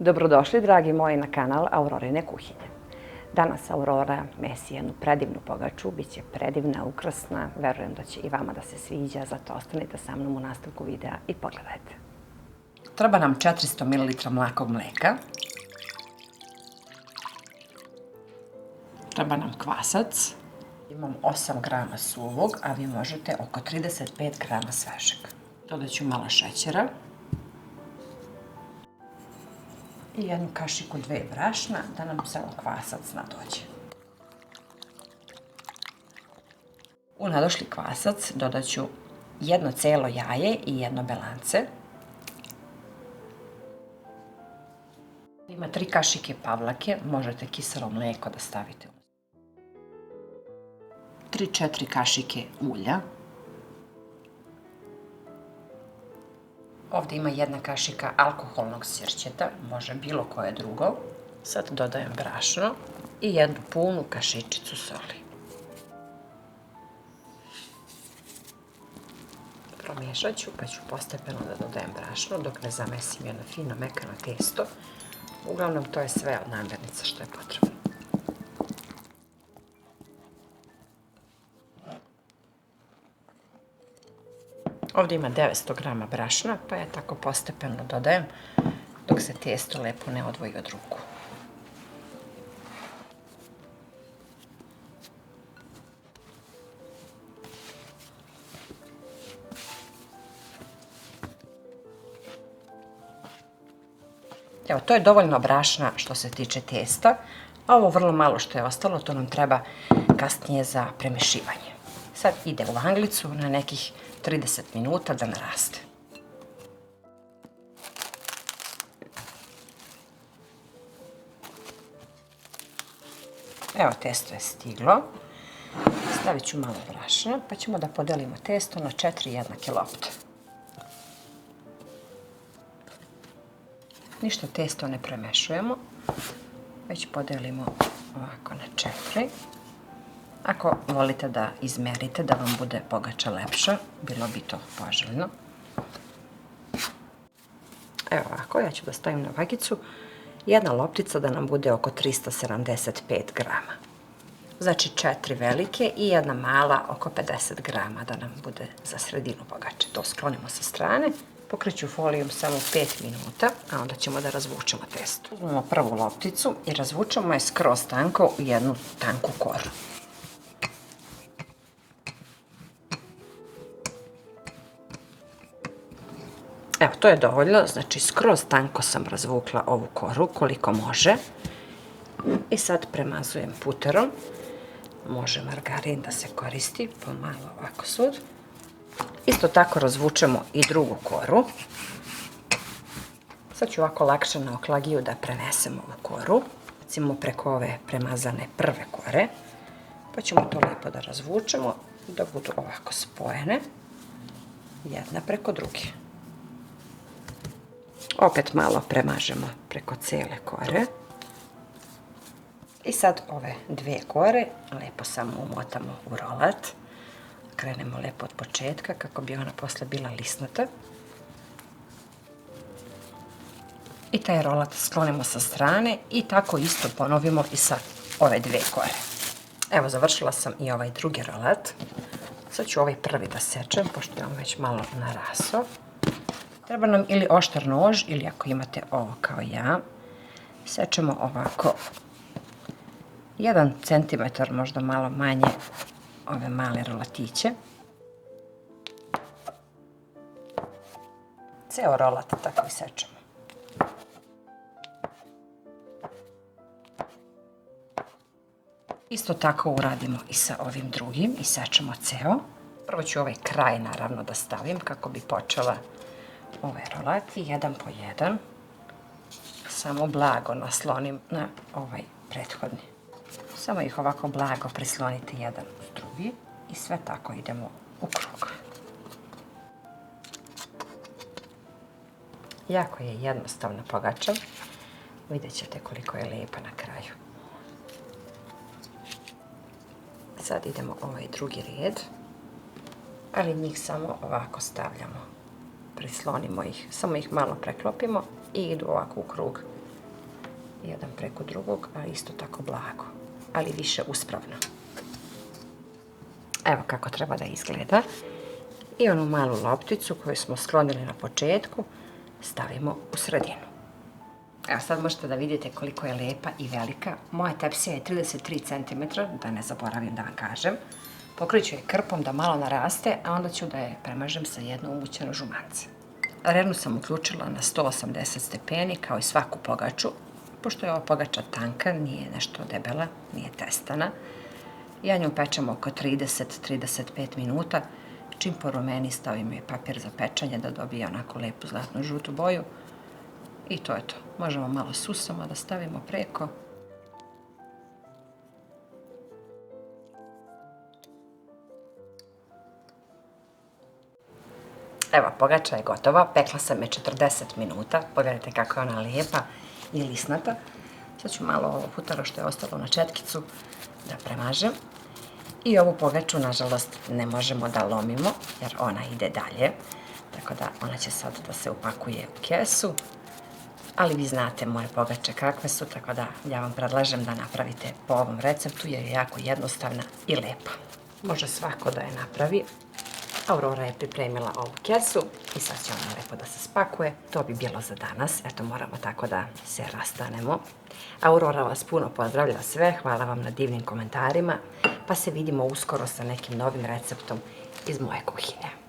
Dobrodošli, dragi moji, na kanal Aurorine kuhinje. Danas Aurora mesi jednu predivnu pogaču, bit će predivna, ukrasna, verujem da će i vama da se sviđa, zato ostanite sa mnom u nastavku videa i pogledajte. Treba nam 400 ml mlakog mleka. Treba nam kvasac. Imam 8 grama suvog, a vi možete oko 35 grama svežeg. Dodat ću malo šećera. I jednu kašiku, 2 brašna, da nam samo kvasac nadođe. U nadošli kvasac dodat ću jedno celo jaje i jedno belance. Ima 3 kašike pavlake, možete kiselo mlijeko da stavite. 3-4 kašike ulja. Ovdje ima 1 kašika alkoholnog sirćeta, može bilo koje drugo. Sad dodajem brašno i 1 punu kašičicu soli. Promiješat ću, pa ću postepeno da dodajem brašno dok ne zamesim jedno fino mekano testo. Uglavnom, to je sve od namirnica što je potrebno. Ovdje ima 900 grama brašna, pa ja tako postepeno dodajem dok se testo lepo ne odvoji od ruku. Evo, to je dovoljno brašna što se tiče testa, a ovo vrlo malo što je ostalo, to nam treba kasnije za premešivanje. Sad ide u vanglicu na nekih 30 minuta da naraste. Evo, testo je stiglo. Stavit ću malo brašna, pa ćemo da podelimo testo na 4 jednake lopte. Ništa testo ne premešujemo, već podelimo ovako na 4. Ako volite da izmerite, da vam bude pogača lepša, bilo bi to poželjno. Evo ovako, ja ću da stavim na vagicu. Jedna loptica da nam bude oko 375 grama. Znači 4 velike i jedna mala oko 50 grama da nam bude za sredinu pogače. To sklonimo sa strane. Pokreću folijom samo 5 minuta, a onda ćemo da razvučemo testo. Uzmemo prvu lopticu i razvučemo je skroz tanko u jednu tanku koru. Evo, to je dovoljno, znači skroz tanko sam razvukla ovu koru koliko može. I sad premazujem puterom. Može margarin da se koristi, pomalo ovako sud. Isto tako razvučemo i drugu koru. Sad ću ovako lakše na oklagiju da prenesem ovu koru. Recimo preko ove premazane prve kore. Pa ćemo to lijepo da razvučemo, da budu ovako spojene. Jedna preko druge. Opet malo premažemo preko cele kore. I sad ove 2 kore lijepo samo umotamo u rolat. Krenemo lijepo od početka kako bi ona posle bila lisnata. I taj rolat sklonimo sa strane i tako isto ponovimo i sa ove 2 kore. Evo, završila sam i ovaj drugi rolat. Sad ću ovaj prvi da sečem, pošto je on već malo narasao. Treba nam ili oštar nož, ili ako imate ovo kao ja, sečemo ovako 1 cm, možda malo manje, ove male rolatiće. Ceo rolat tako i sečemo. Isto tako uradimo i sa ovim drugim i sečemo ceo. Prvo ću ovaj kraj naravno da stavim kako bi počela ovaj rolat i 1 po 1. Samo blago naslonim na ovaj prethodni. Samo ih ovako blago prislonite jedan uz drugi i sve tako idemo u krug. Jako je jednostavna pogača. Vidjet ćete koliko je lijepa na kraju. Sad idemo ovaj drugi red, ali njih samo ovako stavljamo. Prislonimo ih, samo ih malo preklopimo i idu ovako u krug jedan preko drugog, a isto tako blago, ali više uspravno. Evo kako treba da izgleda. I onu malu lopticu koju smo sklonili na početku stavimo u sredinu. Evo sad možete da vidite koliko je lepa i velika. Moja tepsija je 33 cm, da ne zaboravim da vam kažem. Pokrit ću je krpom da malo naraste, a onda ću da je premažem sa jednom umućenom žumance. Renu sam uključila na 180 stepeni kao i svaku pogaču. Pošto je ova pogača tanka, nije nešto debela, nije testana. Ja nju pečem oko 30-35 minuta. Čim porumeni stavim je papir za pečanje da dobije onako lepu zlatnu žutu boju. I to je to. Možemo malo susama da stavimo preko. Evo, pogača je gotova. Pekla sam je 40 minuta. Pogledajte kako je ona lijepa i lisnata. Sad ću malo ovo futaro što je ostalo na četkicu da premažem. I ovu pogaču, nažalost, ne možemo da lomimo jer ona ide dalje. Tako da ona će sad da se upakuje u kesu. Ali vi znate moje pogače kakve su, tako da ja vam predlažem da napravite po ovom receptu jer je jako jednostavna i lepa. Može svako da je napravi. Aurora je pripremila ovu kesu i sad će ona lepo da se spakuje. To bi bilo za danas. Eto, moramo tako da se rastanemo. Aurora vas puno pozdravlja sve. Hvala vam na divnim komentarima. Pa se vidimo uskoro sa nekim novim receptom iz moje kuhinje.